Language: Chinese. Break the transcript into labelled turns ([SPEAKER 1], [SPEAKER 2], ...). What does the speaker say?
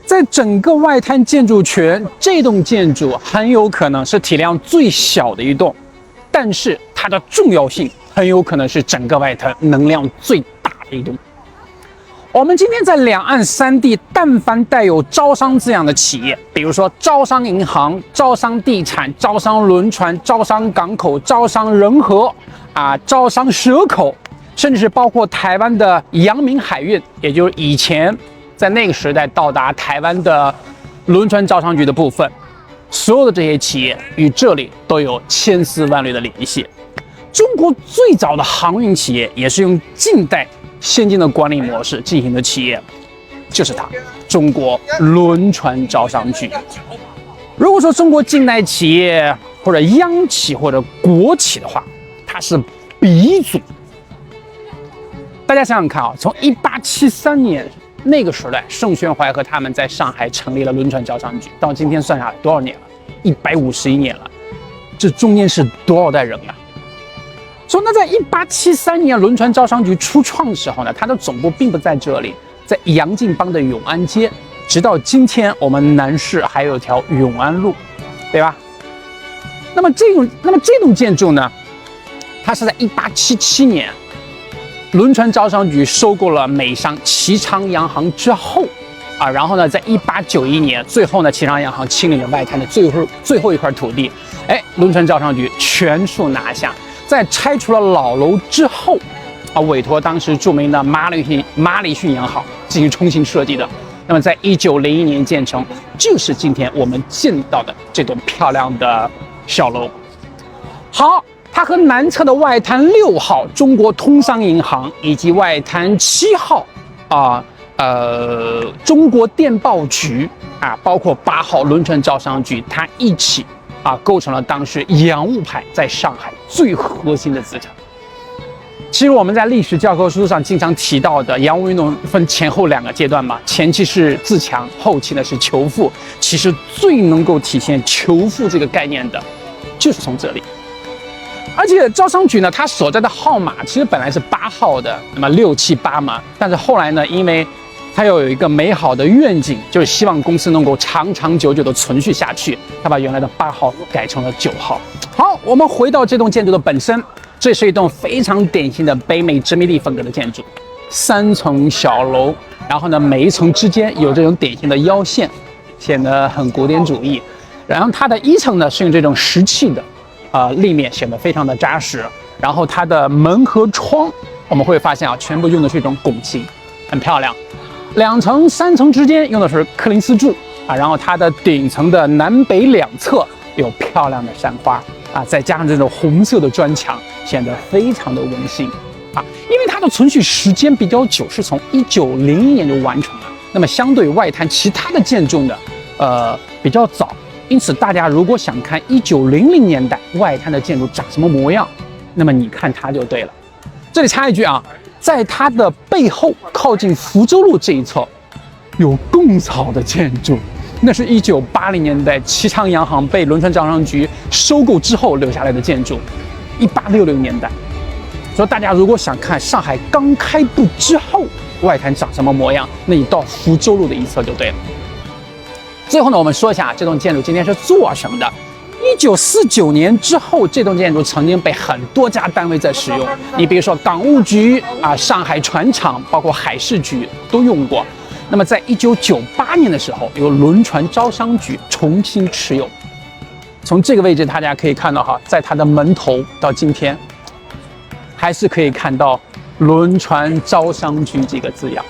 [SPEAKER 1] 在整个外滩建筑群，这栋建筑很有可能是体量最小的一栋，但是它的重要性很有可能是整个外滩能量最大的一栋。我们今天在两岸三地，但凡带有招商字样的企业，比如说招商银行、招商地产、招商轮船、招商港口、招商人和招商蛇口，甚至是包括台湾的阳明海运，也就是以前在那个时代到达台湾的轮船招商局的部分，所有的这些企业与这里都有千丝万缕的联系。中国最早的航运企业也是用近代先进的管理模式进行的企业，就是它——中国轮船招商局。如果说中国近代企业或者央企或者国企的话，它是鼻祖。大家想想看啊，从1873年那个时代，盛宣怀和他们在上海成立了轮船招商局，到今天算下来多少年了？151年了，这中间是多少代人啊？所以，那在1873年轮船招商局初创的时候呢，它的总部并不在这里，在杨靖邦的永安街。直到今天，我们南市还有一条永安路，对吧？那么这栋建筑呢，它是在1877年，轮船招商局收购了美商齐昌洋行之后，然后呢，在1891年，最后呢，齐昌洋行清理了外滩的最后一块土地，轮船招商局全数拿下。在拆除了老楼之后，委托当时著名的马里逊洋行进行重新设计的。那么在1901年建成，就是今天我们见到的这栋漂亮的小楼。好，它和南侧的外滩6号中国通商银行以及外滩7号中国电报局包括8号轮船招商局，它一起构成了当时洋务派在上海最核心的资产。其实我们在历史教科书上经常提到的洋务运动分前后2个阶段嘛，前期是自强，后期呢是求富。其实最能够体现求富这个概念的，就是从这里。而且招商局呢，它所在的号码其实本来是8号的，那么678嘛，但是后来呢，因为它要有一个美好的愿景，就是希望公司能够长长久久的存续下去，它把原来的8号改成了9号。好，我们回到这栋建筑的本身，这是一栋非常典型的北美殖民地风格的建筑，3层小楼，然后呢，每一层之间有这种典型的腰线，显得很古典主义。然后它的1层呢是用这种石砌的，立面显得非常的扎实。然后它的门和窗，我们会发现全部用的是一种拱形，很漂亮。2层、3层之间用的是柯林斯柱然后它的顶层的南北2侧有漂亮的山花再加上这种红色的砖墙，显得非常的温馨因为它的存续时间比较久，是从1901年就完成了。那么相对外滩其他的建筑呢，比较早，因此大家如果想看1900年代外滩的建筑长什么模样，那么你看它就对了。这里插一句在它的背后靠近福州路这一侧有更早的建筑，那是1980年代齐昌洋行被轮船招商局收购之后留下来的建筑，1860年代。所以大家如果想看上海刚开埠之后外滩长什么模样，那你到福州路的一侧就对了。最后呢，我们说一下这栋建筑今天是做什么的。1949年之后，这栋建筑曾经被很多家单位在使用。你比如说港务局上海船厂，包括海事局都用过。那么在1998年的时候，由轮船招商局重新持有。从这个位置大家可以看到在它的门头到今天，还是可以看到轮船招商局这个字样。